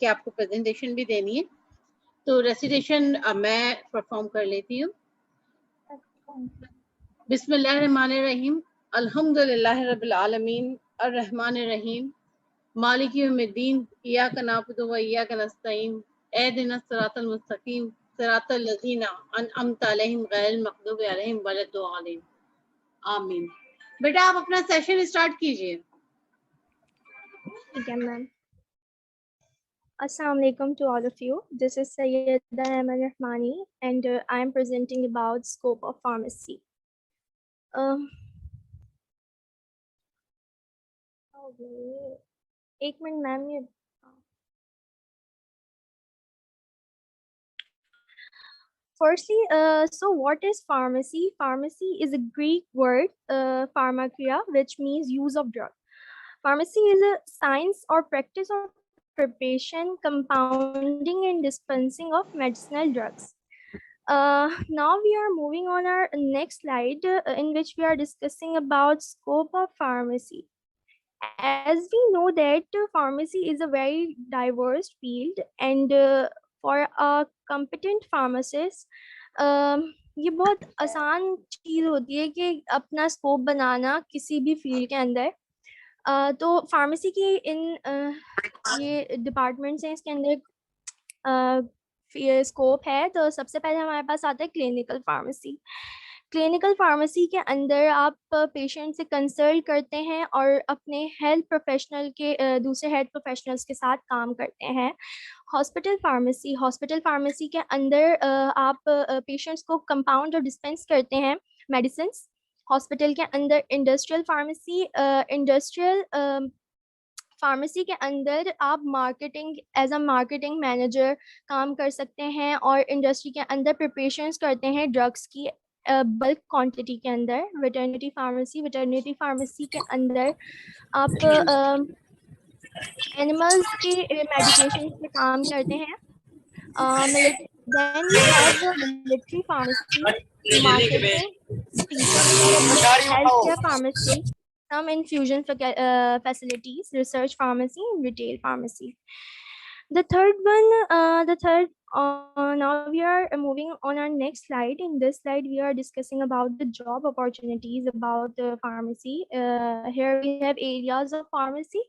बल्कि आपको प्रेजेंटेशन भी देनी है। तो रेसिटेशन मैं परफॉर्म कर लेती हूँ। बिस्मिल्लाहिर्रहमानिर्रहीम, अल्हम्दुलिल्लाहि रब्बिल आलमीन, अर्रहमानिर रहीम, मालिकी यौमिद्दीन, इय्याका नअबुदु व इय्याका नस्तईन, इहदिनस सिरातल मुस्तकीम, सिरातल लज़ीना अनअमता अलैहिम गैरिल मग़दूबि अलैहिम वलद्दालिन। आमीन। बेटा आप अपना सेशन स्टार्ट कीजिए। ठीक है ma'am. Assalamu alaikum to all of you. This is Sayyida Aman Rahmani and I am presenting about scope of pharmacy. एक मिनट मैम ये Firstly, so what is pharmacy? Pharmacy is a Greek word, pharmakia, which means use of drug. Pharmacy is a science or practice of preparation, compounding, and dispensing of medicinal drugs. Now we are moving on our next slide, in which we are discussing about scope of pharmacy. As we know that pharmacy is a very diverse field, and for a competent pharmacist, ये बहुत आसान चीज होती है कि अपना scope बनाना किसी भी फील्ड के अंदर। तो फार्मेसी की ये डिपार्टमेंट्स हैं, इसके अंदर स्कोप है। तो सबसे पहले हमारे पास आता है क्लिनिकल फार्मेसी। क्लिनिकल फार्मेसी के अंदर आप पेशेंट से कंसल्ट करते हैं और अपने हेल्थ प्रोफेशनल के दूसरे हेल्थ प्रोफेशनल्स के साथ काम करते हैं। हॉस्पिटल फार्मेसी के अंदर आप पेशेंट्स को कंपाउंड और डिस्पेंस करते हैं मेडिसिन। हॉस्पिटल के अंदर इंडस्ट्रियल फार्मेसी के अंदर आप एज अ मार्केटिंग मैनेजर काम कर सकते हैं और इंडस्ट्री के अंदर प्रिपरेशंस करते हैं ड्रग्स की बल्क क्वांटिटी के अंदर। वेटरनरी फार्मेसी के अंदर आप एनिमल्स के मेडिकेशन पे काम करते हैं। Then we have the military pharmacy, marketing, healthcare pharmacy, some infusion facilities, research pharmacy, and retail pharmacy. The third one, now we are moving on our next slide. In this slide, we are discussing about the job opportunities about the pharmacy. Here we have areas of pharmacy.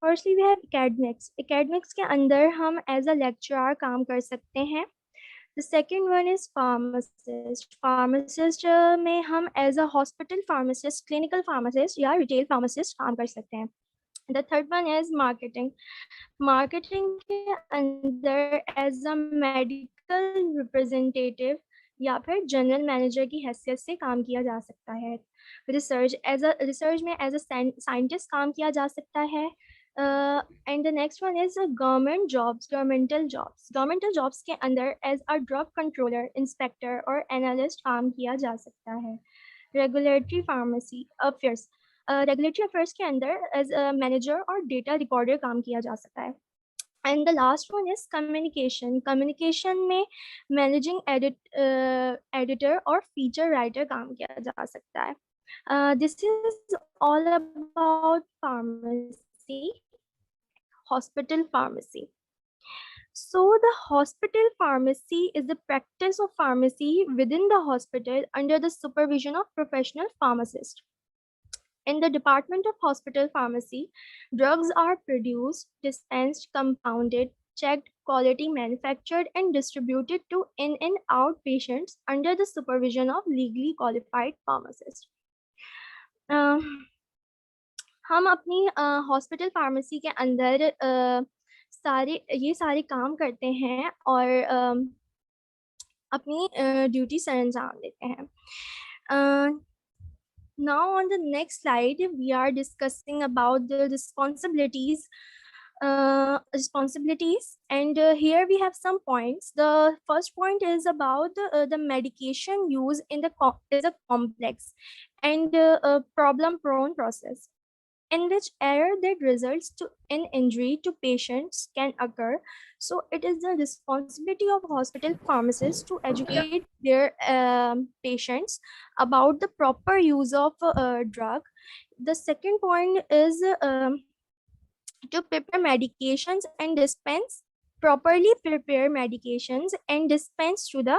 Firstly, we have academics. Academics के अंदर हम as a lecturer काम कर सकते हैं। The second one is pharmacist. Pharmacist में हम as a hospital pharmacist, clinical pharmacist या retail pharmacist काम कर सकते हैं। The third one is marketing. Marketing के अंदर as a medical representative या फिर जनरल मैनेजर की हैसियत से काम किया जा सकता है। रिसर्च में एज अ साइंटिस्ट काम किया जा सकता है। And the next one is governmental jobs के अंदर as a drug controller, inspector और एनालिस्ट काम किया जा सकता है। रेगुलेटरी अफेयर्स के अंदर एज अ मैनेजर और डेटा रिकॉर्डर काम किया जा सकता है। And the last one is communication में मैनेजिंग एडिटर और फीचर राइटर काम किया जा सकता है। This is all about pharmacy, hospital pharmacy. So the hospital pharmacy is the practice of pharmacy within the hospital under the supervision of professional pharmacists. In the department of hospital pharmacy, drugs are produced, dispensed, compounded, checked, quality manufactured, and distributed to in and out patients under the supervision of legally qualified pharmacists. हम अपनी hospital pharmacy के अंदर ये सारे काम करते हैं और अपनी ड्यूटी सर अंजाम देते हैं। Now on the next slide, we are discussing about the responsibilities, and here we have some points. The first point is about the medication use is a complex and problem-prone process, in which error that results in injury to patients can occur. So it is the responsibility of hospital pharmacists to educate their patients about the proper use of drug. The second point is to prepare medications and dispense properly prepare medications and dispense to the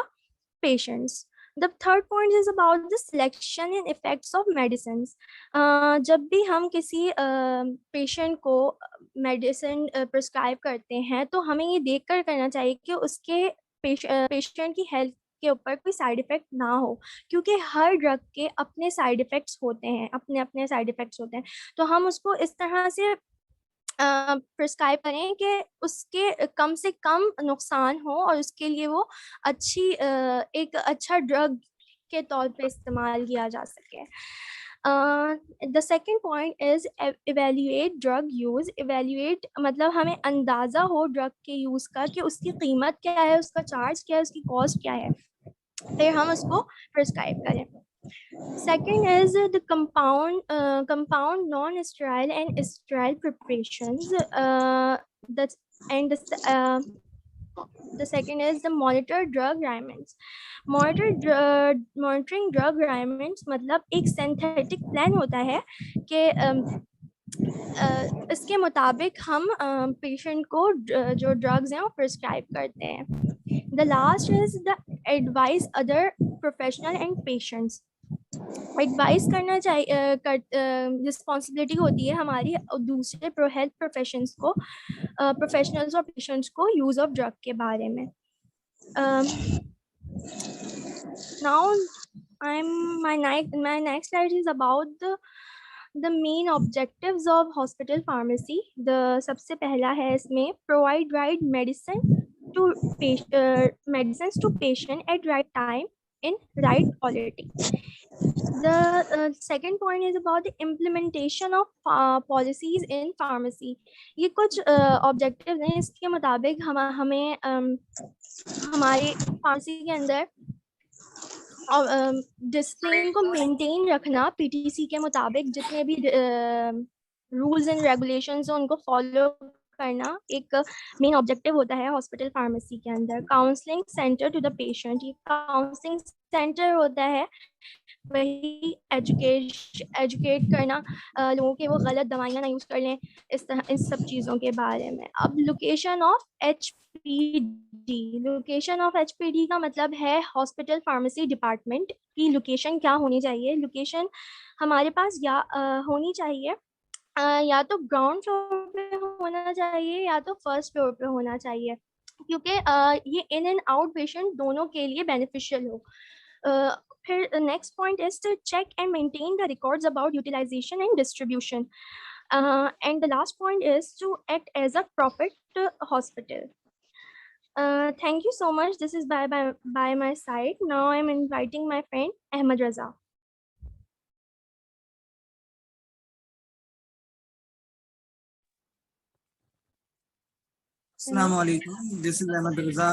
patients. The third point is about the selection and effects of medicines. जब भी हम किसी patient को medicine prescribe करते हैं तो हमें ये देखकर करना चाहिए कि उसके पेशेंट की हेल्थ के ऊपर कोई साइड इफेक्ट ना हो, क्योंकि हर ड्रग के अपने साइड इफेक्ट्स होते हैं, अपने अपने साइड इफेक्ट्स होते हैं। तो हम उसको इस तरह से प्रिस्क्राइब करें कि उसके कम से कम नुकसान हो और उसके लिए वो अच्छी एक अच्छा ड्रग के तौर पे इस्तेमाल किया जा सके। The second point is evaluate drug use. Evaluate मतलब हमें अंदाज़ा हो ड्रग के यूज़ का कि उसकी कीमत क्या है, उसका चार्ज क्या है, उसकी कॉस्ट क्या है, फिर हम उसको प्रिस्क्राइब करें। Second is the compound non-sterile and sterile preparations. That's and the second is the monitor drug requirements. Monitoring drug requirements मतलब एक synthetic plan होता है कि इसके मुताबिक हम पेशेंट को जो ड्रग्स हैं वो प्रिस्क्राइब करते हैं। The last is the advice other professional and patients. Advice करना चाहिए, रिस्पॉन्सिबिलिटी होती है हमारी दूसरे हेल्थ प्रोफेशंस को, प्रोफेशनल्स और पेशेंट्स को यूज ऑफ ड्रग के बारे में। Now my next slide is about the main objectives of hospital pharmacy. The सबसे पहला है इसमें provide right medicines to patient at right time in right quality. The second point is about the implementation of policies in pharmacy. ये कुछ objectives हैं, इसके मुताबिक हमें हमारे pharmacy के अंदर डिसिप्लिन को मेंटेन रखना, पीटीसी के मुताबिक जितने भी रूल्स एंड रेगुलेशंस हैं उनको फॉलो करना एक मेन ऑब्जेक्टिव होता है हॉस्पिटल फार्मेसी के अंदर। Counselling centre to the patient, ये काउंसलिंग सेंटर होता है वही एजुकेट करना लोगों के, वो गलत दवाइयाँ ना यूज कर लें, इस सब चीज़ों के बारे में। अब location of location of HPD का मतलब है हॉस्पिटल फार्मेसी डिपार्टमेंट की लोकेशन क्या होनी चाहिए। लोकेशन हमारे पास या होनी चाहिए या तो ग्राउंड फ्लोर पे होना चाहिए या तो फर्स्ट फ्लोर पे होना चाहिए, क्योंकि ये इन एंड आउट पेशेंट दोनों के लिए बेनिफिशियल हो। फिर next point is to check and maintain the records about utilisation and distribution, and the last point is to act as a profit hospital. Thank you so much. This is by my side. Now I'm inviting my friend Ahmed Raza. Assalamu alaikum. This is Ahmed Raza,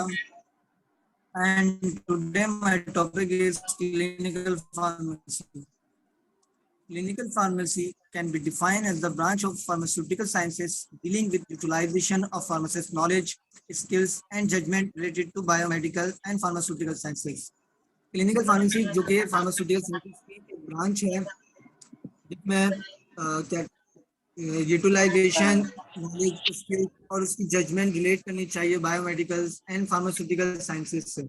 and today my topic is clinical pharmacy. Clinical pharmacy can be defined as the branch of pharmaceutical sciences dealing with utilization of pharmacist knowledge, skills, and judgment related to biomedical and pharmaceutical sciences. Clinical pharmacy जो कि pharmaceutical sciences की एक branch है जिसमें क्या utilisation, knowledge, skill और उसकी judgement relate करनी चाहिए बायोमेडिकल एंड फार्मास्यूटिकल साइंसेज से।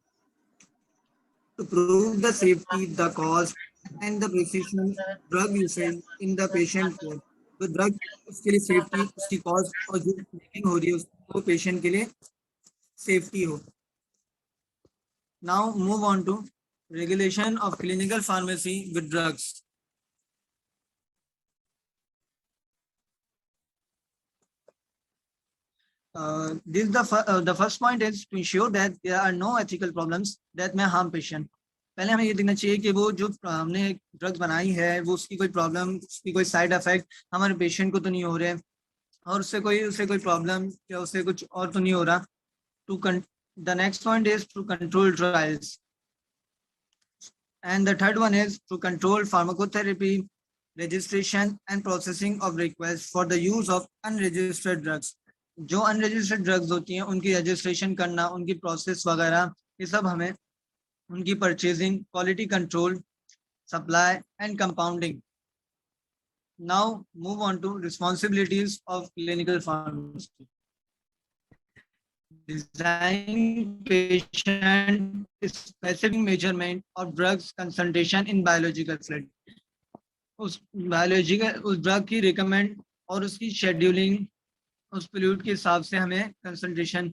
To prove the safety, the cost and the precision drug usage in the patient को, तो ड्रग उसके लिए सेफ्टी, उसकी कॉस्ट और जो मेकिंग हो रही है उसको पेशेंट के लिए सेफ्टी हो। Now move on to regulation of clinical pharmacy with drugs. The first point is to ensure that there are no ethical problems that may harm patient. पहले हमें ये देखना चाहिए कि वो जो हमने ड्रग्स बनाई है वो उसकी कोई प्रॉब्लम, उसकी कोई साइड इफेक्ट हमारे पेशेंट को तो नहीं हो रहे और उससे कोई प्रॉब्लम या उससे कुछ और तो नहीं हो रहा। The next point is to control trials, and the third one is to control pharmacotherapy, registration and processing of requests for the use of unregistered drugs. जो अनरजिस्टर्ड ड्रग्स होती हैं उनकी रजिस्ट्रेशन करना, उनकी प्रोसेस वगैरह, ये सब हमें, उनकी purchasing, quality control, supply and compounding. Now move on to responsibilities of clinical pharmacy. Designing patient specific measurement of drugs concentration in biological fluid. उस ड्रग की रिकमेंड और उसकी शेड्यूलिंग उस फ्लूइड के हिसाब से हमें concentration,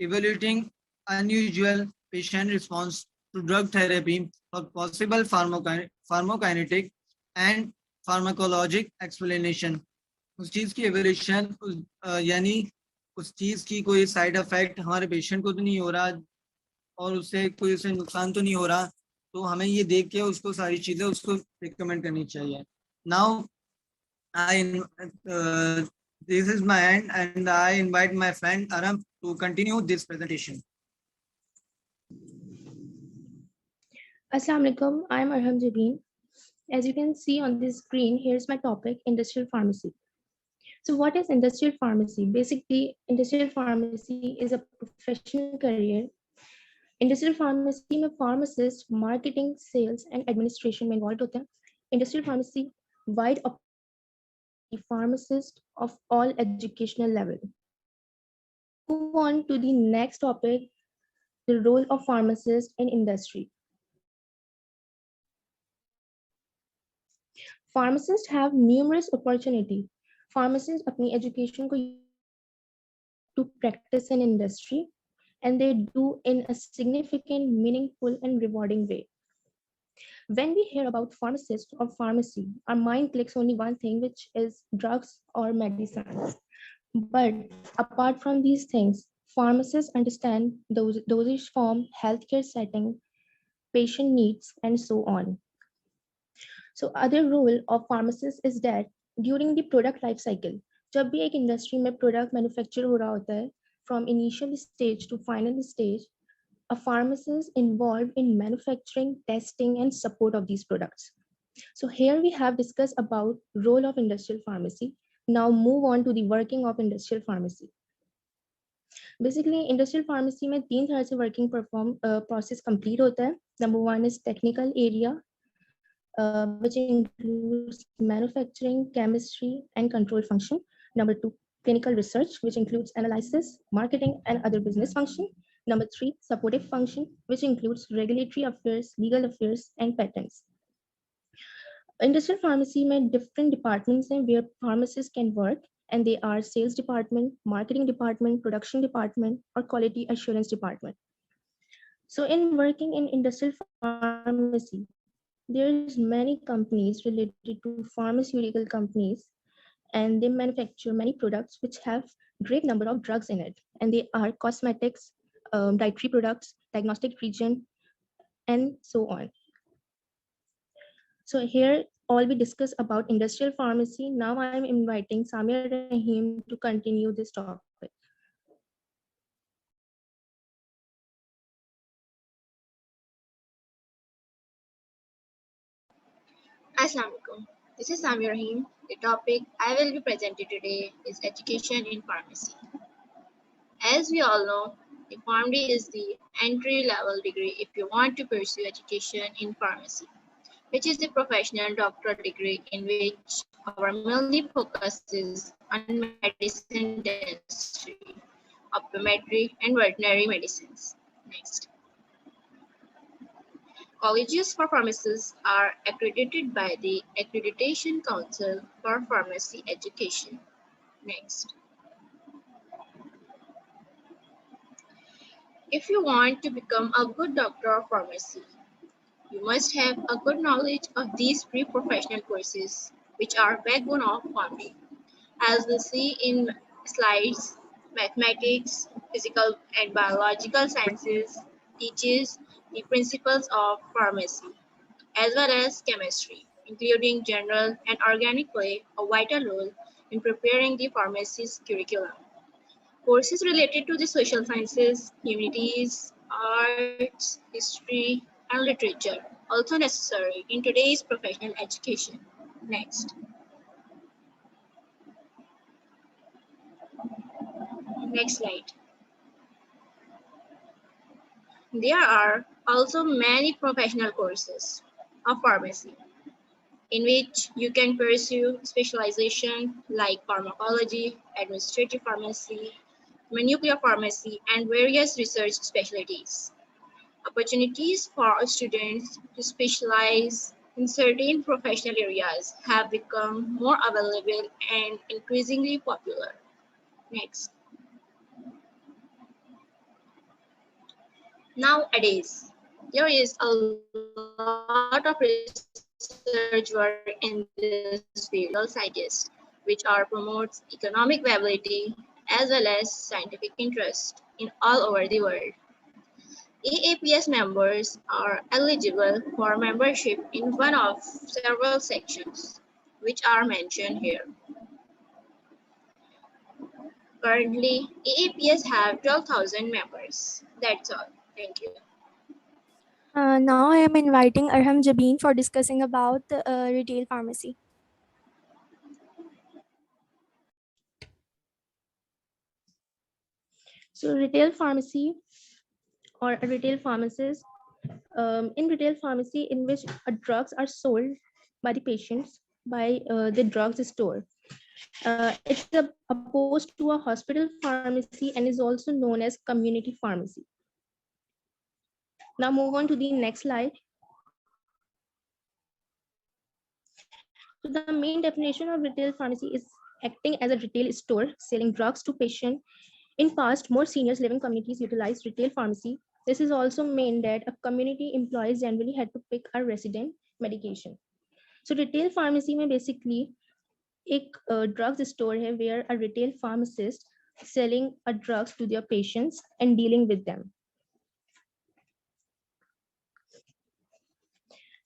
evaluating unusual patient response to drug therapy for possible pharmacokinetic and pharmacologic explanation. उस चीज की evaluation यानी उस चीज की कोई साइड इफेक्ट हमारे पेशेंट को तो नहीं हो रहा और उससे कोई उसे नुकसान तो नहीं हो रहा, तो हमें ये देख के उसको सारी चीजें उसको रिकमेंड करनी चाहिए. Now this is my end and I invite my friend Aram to continue this presentation. Assalamu alaikum. I'm Arham Jabeen. As you can see on this screen, here's my topic, industrial pharmacy. So what is industrial pharmacy? Basically, industrial pharmacy is a professional career. Industrial pharmacy में pharmacist, marketing, sales and administration में involved होते हैं. Industrial pharmacy wide pharmacist of all educational level. Move on to the next topic, the role of pharmacist in industry. Pharmacists have numerous opportunity. Pharmacists अपनी education को to practice in industry, and they do in a significant, meaningful, and rewarding way. When we hear about pharmacist or pharmacy, our mind clicks only one thing, which is drugs or medicines. But apart from these things, pharmacists understand dosage form, healthcare setting, patient needs, and so on. So other role of pharmacist is that during the product life cycle, जब भी एक industry में product manufacture हो रहा होता है, from initial stage to final stage, a pharmacist involved in manufacturing, testing, and support of these products. So here we have discussed about role of industrial pharmacy. Now move on to the working of industrial pharmacy. Basically, industrial pharmacy में तीन तरह से working process complete होता है. Number one is technical area, which includes manufacturing, chemistry, and control function. Number two, clinical research, which includes analysis, marketing, and other business function. Number three, supportive function, which includes regulatory affairs, legal affairs, and patents. Industrial pharmacy में different departments हैं where pharmacists can work, and they are sales department, marketing department, production department, or quality assurance department. So in working in industrial pharmacy, there's many companies related to pharmaceutical companies, and they manufacture many products which have great number of drugs in it, and they are cosmetics, dietary products, diagnostic region, and so on. So here all we discuss about industrial pharmacy. Now I am inviting Samir Rahim to continue this topic. Assalamu alaikum. This is Samir Rahim. The topic I will be presenting today is education in pharmacy. As we all know, the PharmD is the entry-level degree if you want to pursue education in pharmacy, which is the professional doctoral degree in which our mainly focuses on medicine dentistry, optometry, and veterinary medicines. Next. Colleges for pharmacists are accredited by the Accreditation Council for Pharmacy Education. Next. If you want to become a good doctor of pharmacy, you must have a good knowledge of these pre-professional courses, which are backbone of PharmD. As we'll see in slides, mathematics, physical and biological sciences teaches the principles of pharmacy, as well as chemistry, including general and organic play a vital role in preparing the pharmacist's curriculum. Courses related to the social sciences, humanities, arts, history, and literature also necessary in today's professional education. Next. Next slide. There are also many professional courses of pharmacy. in which you can pursue specialization like pharmacology, administrative pharmacy, nuclear pharmacy, and various research specialties. Opportunities for students to specialize in certain professional areas have become more available and increasingly popular. Next. Nowadays, there is a lot of research work in this field, scientists, which are promotes economic viability as well as scientific interest in all over the world. AAPS members are eligible for membership in one of several sections, which are mentioned here. Currently, AAPS have 12,000 members. That's all. Thank you. Now I am inviting Arham Jabeen for discussing about retail pharmacy. So retail pharmacy or a retail pharmacist, in retail pharmacy in which drugs are sold by the patients by the drugs store. It's opposed to a hospital pharmacy and is also known as community pharmacy. Now move on to the next slide. So the main definition of retail pharmacy is acting as a retail store selling drugs to patients. In past, more seniors living communities utilized retail pharmacy. This is also meant that a community employees generally had to pick a resident medication. So retail pharmacy में basically एक drugs store है where a retail pharmacist selling a drugs to their patients and dealing with them.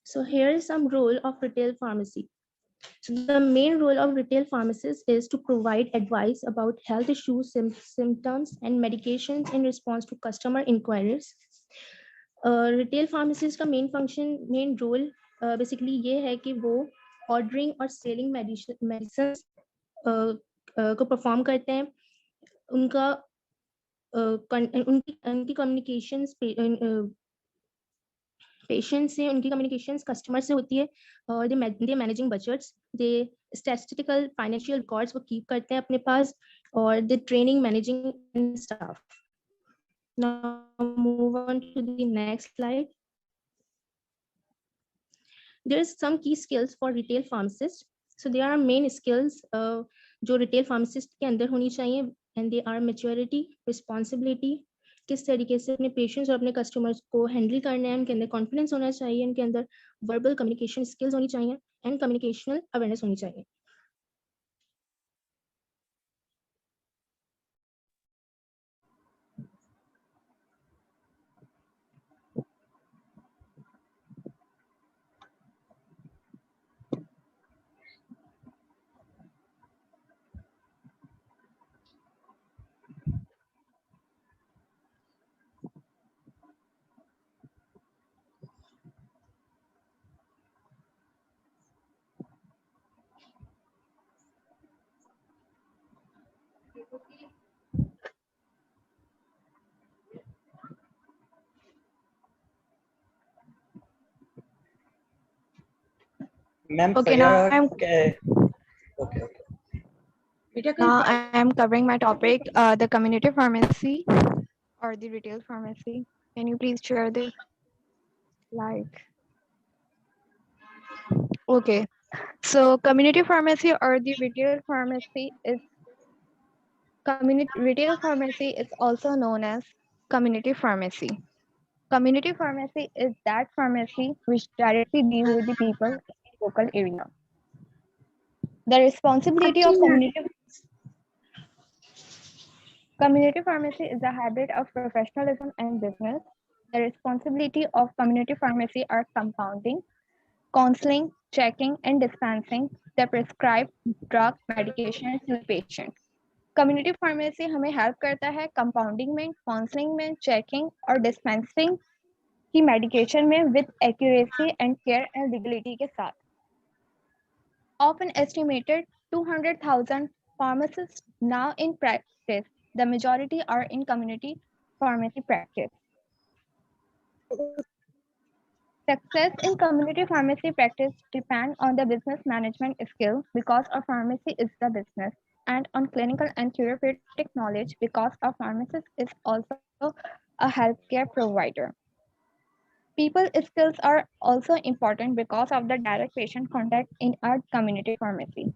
So here is some role of retail pharmacy. So the main role of retail pharmacists is to provide advice about health issues, symptoms, and medications in response to customer inquiries. Retail pharmacist का main role basically ये है कि वो ordering और selling medicines को perform करते हैं. उनका उनकी communications patients से उनकी communications customer से होती है और they managing budgets, they statistical financial records वो keep करते हैं अपने पास और they training managing and stuff. Now move on to the next slide. There is some key skills for retail pharmacists. So there are main skills जो retail pharmacist के अंदर होनी चाहिए and they are maturity, responsibility, किस तरीके से अपने patients और अपने कस्टमर्स को हैंडल करना है, उनके अंदर कॉन्फिडेंस होना चाहिए, उनके अंदर वर्बल कम्युनिकेशन स्किल्स होनी चाहिए एंड कम्युनिकेशनल अवेयरनेस होनी चाहिए. Ma'am, Okay, now okay. Now I am covering my topic, the community pharmacy or the retail pharmacy. Can you please share the slide? Okay, so community pharmacy or the retail pharmacy is retail pharmacy is also known as community pharmacy. Community pharmacy is that pharmacy which directly deals with the people in the local area. The responsibility of community pharmacy is a habit of professionalism and business. The responsibility of community pharmacy are compounding, counseling, checking, and dispensing the prescribed drug medication to the patient. Community pharmacy हमें help करता है compounding में, counseling में, checking और dispensing की medication में with accuracy and care and legality के साथ. Often estimated 200,000 pharmacists now in practice. The majority are in community pharmacy practice. Success in community pharmacy practice depend on the business management skill because a pharmacy is the business, and on clinical and therapeutic knowledge because a pharmacist is also a healthcare provider. People skills are also important because of the direct patient contact in a community pharmacy.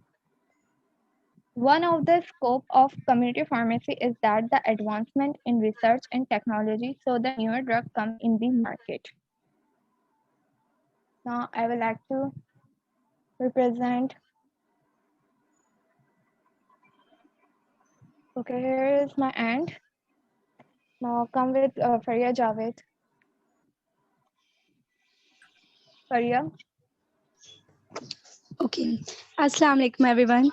One of the scope of community pharmacy is that the advancement in research and technology so the newer drug come in the market. Now I would like to represent. Okay, here is my end. Now come with Faria Javed. Faria. Okay. Assalamu alaikum everyone.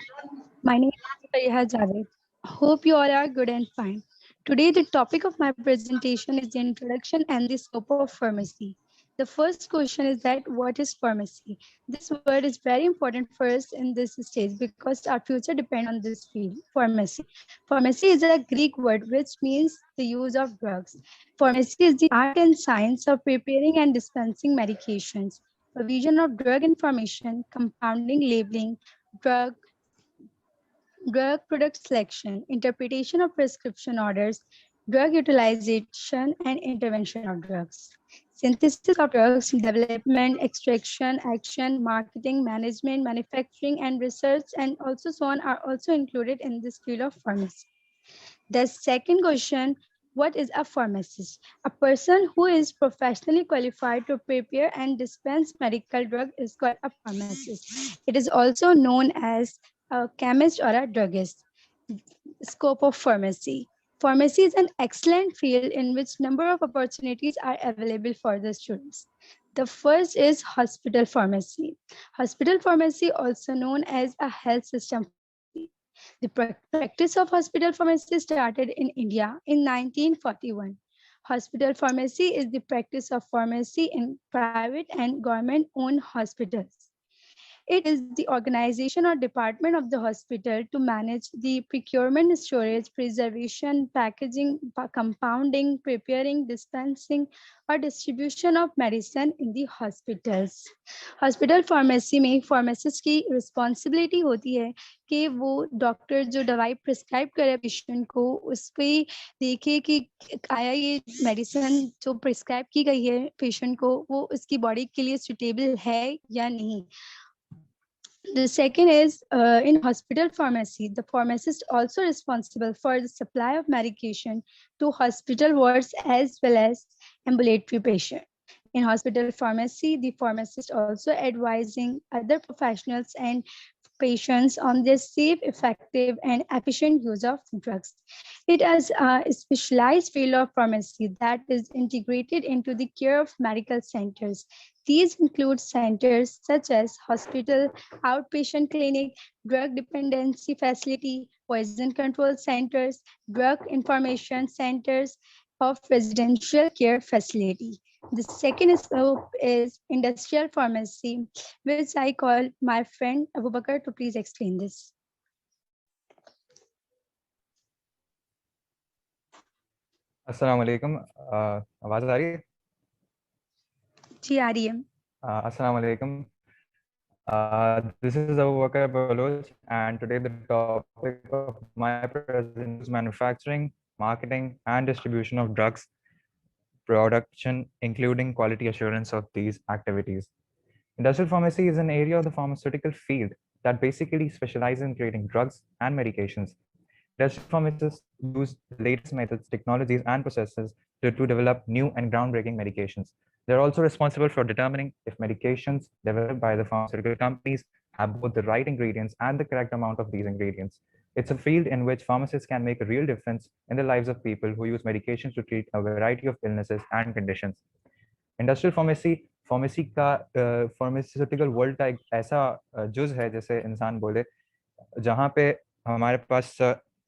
My name is Fariha Javed. Hope you all are good and fine. Today the topic of my presentation is the introduction and the scope of pharmacy. The first question is that what is pharmacy? This word is very important for us in this stage because our future depends on this field, pharmacy. Pharmacy is a Greek word which means the use of drugs. Pharmacy is the art and science of preparing and dispensing medications, provision of drug information, compounding, labeling, drug product selection, interpretation of prescription orders, drug utilization and intervention of drugs, synthesis of drugs, development, extraction, action, marketing, management, manufacturing, and research, and also so on are also included in this field of pharmacy. The second question, what is a pharmacist? A person who is professionally qualified to prepare and dispense medical drug is called a pharmacist. It is also known as a chemist or a druggist. Scope of pharmacy. Pharmacy is an excellent field in which number of opportunities are available for the students. The first is hospital pharmacy. Hospital pharmacy, also known as a health system. The practice of hospital pharmacy started in India in 1941. Hospital pharmacy is the practice of pharmacy in private and government-owned hospitals. It is the organization or department of the hospital to manage the procurement, storage, preservation, packaging, compounding, preparing, dispensing, or distribution of medicine in the hospitals. Hospital pharmacy में pharmacist की responsibility होती है कि वो doctor जो दवाई prescribe करे patient को उस पर देखे कि आया ये मेडिसिन जो प्रिस्क्राइब की गई है पेशेंट को वो उसकी बॉडी के लिए सुटेबल है या नहीं. The second is in hospital pharmacy, the pharmacist also responsible for the supply of medication to hospital wards as well as ambulatory patient. In hospital pharmacy, the pharmacist also advising other professionals and patients on their safe, effective, and efficient use of drugs. It is a specialized field of pharmacy that is integrated into the care of medical centers. These include centers such as hospital, outpatient clinic, drug dependency facility, poison control centers, drug information centers of residential care facility. The second scope is industrial pharmacy, which I call my friend Abu Bakr to please explain this. Assalamu alaikum. आवाज आ रही है? जी आ रही है. Assalamu alaikum. This is Abu Bakr Baloch, and today the topic of my presentation is manufacturing, marketing, and distribution of drugs, production, including quality assurance of these activities. Industrial pharmacy is an area of the pharmaceutical field that basically specializes in creating drugs and medications. Industrial pharmacists use the latest methods, technologies, and processes to develop new and groundbreaking medications. They're also responsible for determining if medications developed by the pharmaceutical companies have both the right ingredients and the correct amount of these ingredients. It's a field in which pharmacists can make a real difference in the lives of people who use medications to treat a variety of illnesses and conditions. Industrial pharmacy का pharmaceutical world का एक ऐसा जुज है जैसे इंसान बोले जहाँ पे हमारे पास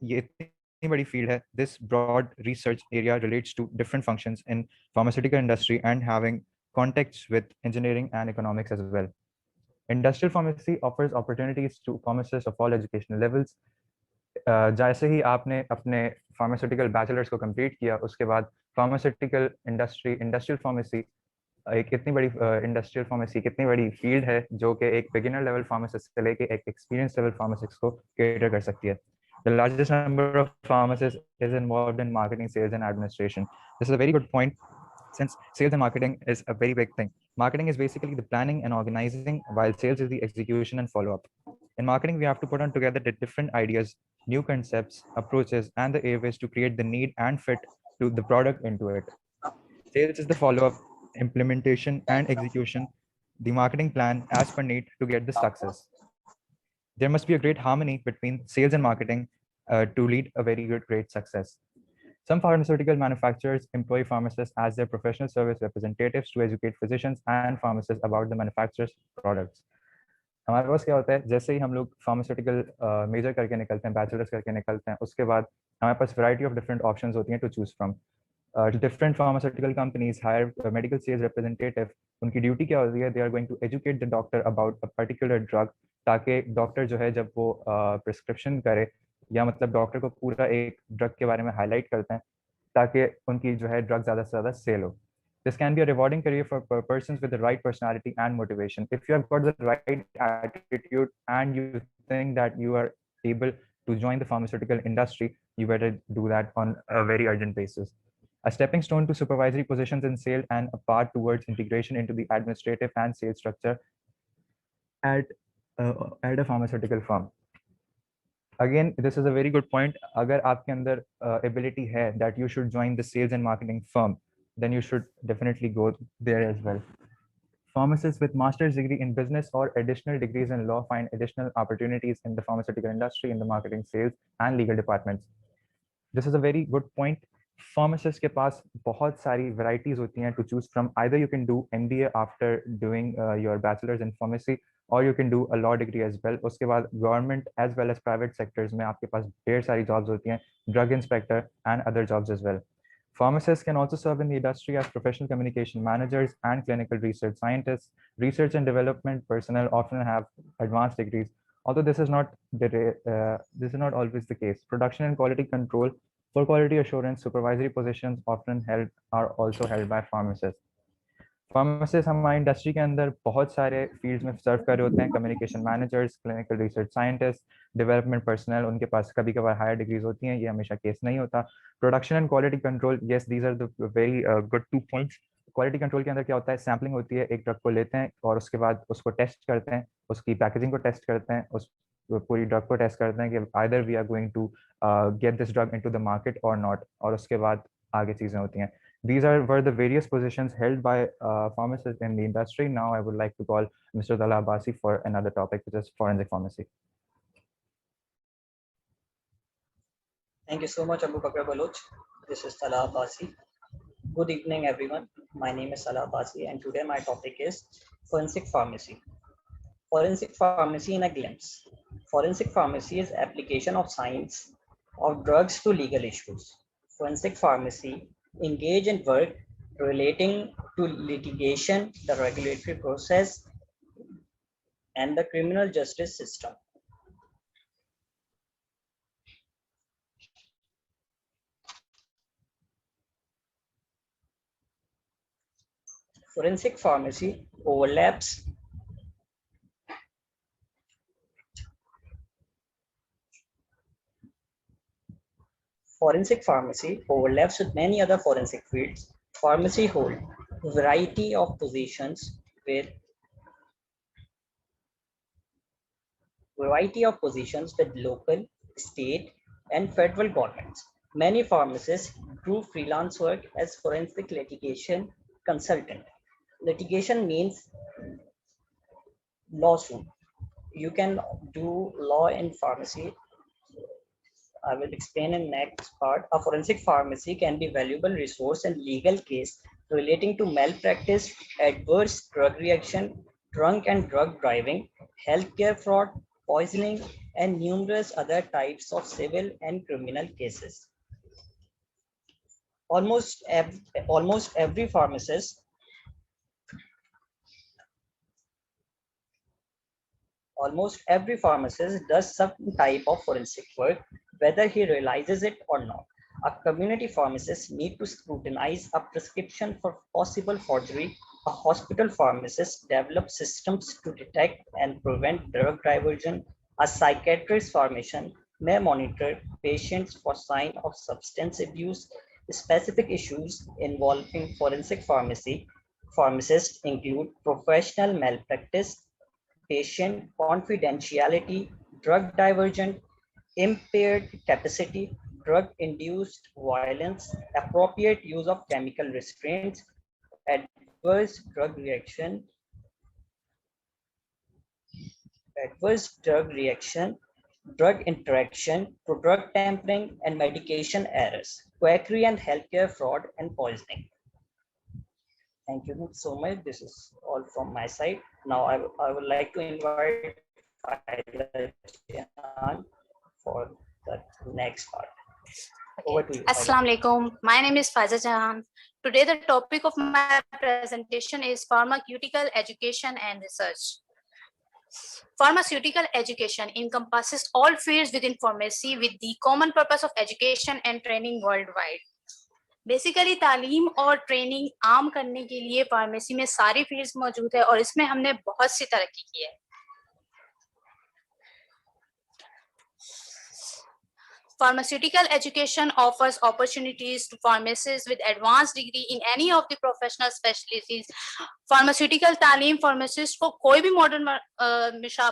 ये इतनी बड़ी field है. This broad research area relates to different functions in pharmaceutical industry and having contacts with engineering and economics as well. Industrial pharmacy offers opportunities to pharmacists of all educational levels. जैसे ही आपने अपने pharmaceutical bachelors को complete किया उसके बाद pharmaceutical industry, industrial pharmacy एक कितनी बड़ी इंडस्ट्रियल फार्मेसी कितनी बड़ी फील्ड है जो कि एक बिगिनर लेवल फार्मासिस्ट से लेके एक एक्सपीरियंस लेवल फार्मासिस्ट को कैटर कर सकती है. The largest number of pharmacists is involved in marketing, sales, and administration. This is a very good point, since sales and marketing is a very big thing. Marketing is basically the planning and organizing, while sales is the execution and follow-up. In marketing, we have to put on together the different ideas, new concepts, approaches, and the airways to create the need and fit to the product into it. Sales is the follow-up, implementation, and execution, the marketing plan as per need to get the success. There must be a great harmony between sales and marketing to lead a very great success. Some pharmaceutical manufacturers employ pharmacists as their professional service representatives to educate physicians and pharmacists about the manufacturer's products. हमारे पास क्या होता है, जैसे ही हम लोग pharmaceutical major करके निकलते हैं, बैचलर्स करके निकलते हैं, उसके बाद हमारे पास वैरायटी ऑफ डिफरेंट ऑप्शंस होती हैं to choose from. Different pharmaceutical companies hire medical sales representative. उनकी ड्यूटी क्या होती है, they are going to educate the doctor about a particular drug, ताकि डॉक्टर जो है जब वो प्रिस्क्रिप्शन करे या मतलब डॉक्टर को पूरा एक ड्रग के बारे में हाईलाइट करते हैं ताकि उनकी जो है ड्रग ज़्यादा से ज़्यादा सेल हो. This can be a rewarding career for persons with the right personality and motivation. If you have got the right attitude and you think that you are able to join the pharmaceutical industry, you better do that on a very urgent basis. A stepping stone to supervisory positions in sales and a path towards integration into the administrative and sales structure at a pharmaceutical firm. Again, this is a very good point. अगर आपके अंदर ability है that you should join the sales and marketing firm, then you should definitely go there as well. Pharmacists with master's degree in business or additional degrees in law find additional opportunities in the pharmaceutical industry in the marketing, sales, and legal departments. This is a very good point. Pharmacists के पास बहुत सारी varieties होती हैं to choose from. Either you can do MBA after doing your bachelor's in pharmacy, or you can do a law degree as well. उसके बाद government as well as private sectors में आपके पास ढेर सारी jobs होती हैं, drug inspector and other jobs as well. Pharmacists can also serve in the industry as professional communication managers and clinical research scientists. Research and development personnel often have advanced degrees, although this is not always the case. Production and quality control, for quality assurance, supervisory positions often are also held by pharmacists. Pharmacists हमारी industry के अंदर बहुत सारे fields में सर्व कर रहे होते हैं. Communication managers, clinical research scientist, development personal, उनके पास कभी कभार हायर डिग्रीज होती हैं, ये हमेशा केस नहीं होता. Production and quality control, yes these are the very good 2 points. Quality control के अंदर क्या होता है, सैम्पलिंग होती है, एक ड्रग को लेते हैं और उसके बाद उसको टेस्ट करते हैं, उसकी पैकेजिंग को टेस्ट करते हैं, उस पूरी ड्रग को टेस्ट करते हैं कि either we are going to get this drug into the market और नॉट, और उसके बाद आगे चीज़ें होती हैं. These were the various positions held by pharmacists in the industry. Now I would like to call Mr. Talha Abbasi for another topic, which is forensic pharmacy. Thank you so much, Abu Bakr Baloch. This is Talha Abbasi. Good evening, everyone. My name is Talha Abbasi, and today my topic is forensic pharmacy. Forensic pharmacy in a glimpse. Forensic pharmacy is application of science of drugs to legal issues. Forensic pharmacy engage in work relating to litigation, the regulatory process, and the criminal justice system. Forensic pharmacy overlaps with many other forensic fields. Pharmacy hold a variety of positions with local, state, and federal governments. Many pharmacists do freelance work as forensic litigation consultant. Litigation means lawsuit. You can do law in pharmacy. I will explain in next part. A forensic pharmacy can be valuable resource in legal case relating to malpractice, adverse drug reaction, drunk and drug driving, healthcare fraud, poisoning, and numerous other types of civil and criminal cases. Almost every pharmacist does some type of forensic work, whether he realizes it or not. A community pharmacist need to scrutinize a prescription for possible forgery A hospital pharmacist develops systems to detect and prevent drug diversion. A psychiatrist pharmacist may monitor patients for signs of substance abuse. Specific issues involving forensic pharmacy. Pharmacists include professional malpractice, patient confidentiality, drug diversion, impaired capacity, drug-induced violence, appropriate use of chemical restraints, adverse drug reaction, drug interaction, drug tampering, and medication errors, quackery and healthcare fraud and poisoning. Thank you so much. This is all from my side. Now I would like to invite Faiza Jahan for the next part. Over to you. Assalamu alaikum. My name is Faiza Jahan. Today the topic of my presentation is pharmaceutical education and research. Pharmaceutical education encompasses all fields within pharmacy with the common purpose of education and training worldwide. Basically तालीम और training आम करने के लिए pharmacy में सारी fields मौजूद है और इसमें हमने बहुत सी तरक्की की है. Pharmaceutical education offers opportunities to pharmacists with advanced degree in any of the professional specialties. Pharmaceutical तालीम pharmacist को कोई भी मॉडर्न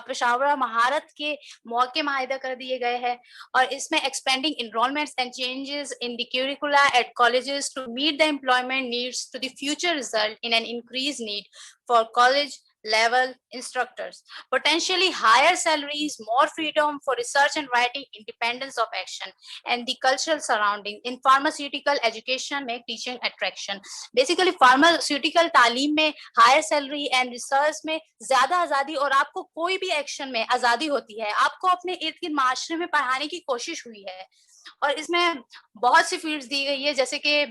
पेशेवर महारत के मौके मुहैया कर दिए गए हैं और इसमें expanding enrollments and changes in the curricula at colleges to meet the employment needs to the future result in an increased need for college level instructors, potentially higher salaries, more freedom for research and writing, independence of action, and the cultural surrounding in pharmaceutical education make teaching attraction. Basically, pharmaceutical तालीम में higher salary and research में ज़्यादा आज़ादी और आपको कोई भी action में आज़ादी होती है. आपको अपने इर्द-गिर्द माशरे में पढ़ाने की कोशिश हुई है और इसमें बहुत सी fields दी गई है जैसे कि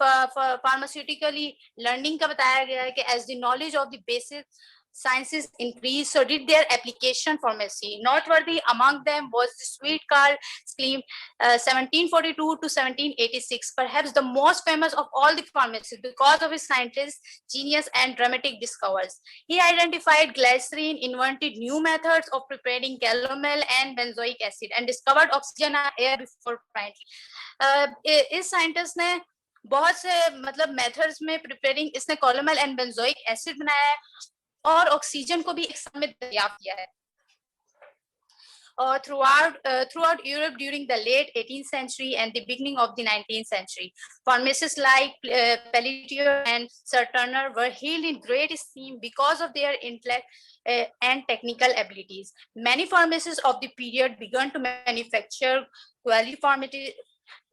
pharmaceutically learning का बताया गया है कि as the knowledge of the basic sciences increased, so did their application pharmacy. Noteworthy among them was the Sweet-Carl scheme 1742 to 1786, perhaps the most famous of all the pharmacists because of his scientist genius and dramatic discoveries. He identified glycerin, invented new methods of preparing calomel and benzoic acid, and discovered oxygen and air before apparently. इस scientist ने बहुत से मतलब methods में preparing इसने कोलोमेल and benzoic acid बनाया है और ऑक्सीजन को भी एक समय दरियाफ्त किया है. Throughout Europe during the late 18th century and the beginning of the 19th century, pharmacists like Pelletier and Sir Turner were held in great esteem because of their intellect and technical abilities. Many pharmacists of the period began to manufacture quality pharmaceutical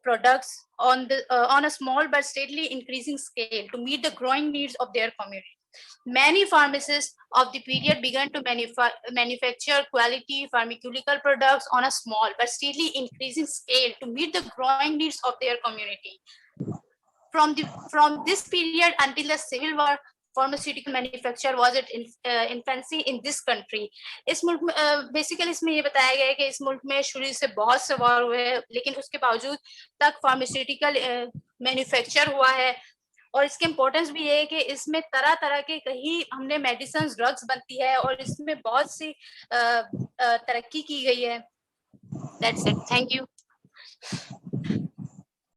products on a small but steadily increasing scale to meet the growing needs of their community. Many pharmacists of the period began to manufacture quality pharmaceutical products on a small but steadily increasing scale to meet the growing needs of their community. From this period until the Civil War, pharmaceutical manufacture was at infancy in this country. इस मुल्क में basically इसमें ये बताया गया है कि इस मुल्क में शुरू से बहुत से वार हुए हैं लेकिन उसके बावजूद तक फार्मास्यूटिकल मैन्युफैक्चर हुआ है और इसकी इम्पोर्टेंस भी ये है कि इसमें तरह तरह के कहीं हमने मेडिसिन ड्रग्स बनती है और इसमें बहुत सी तरक्की की गई है. That's it. Thank you.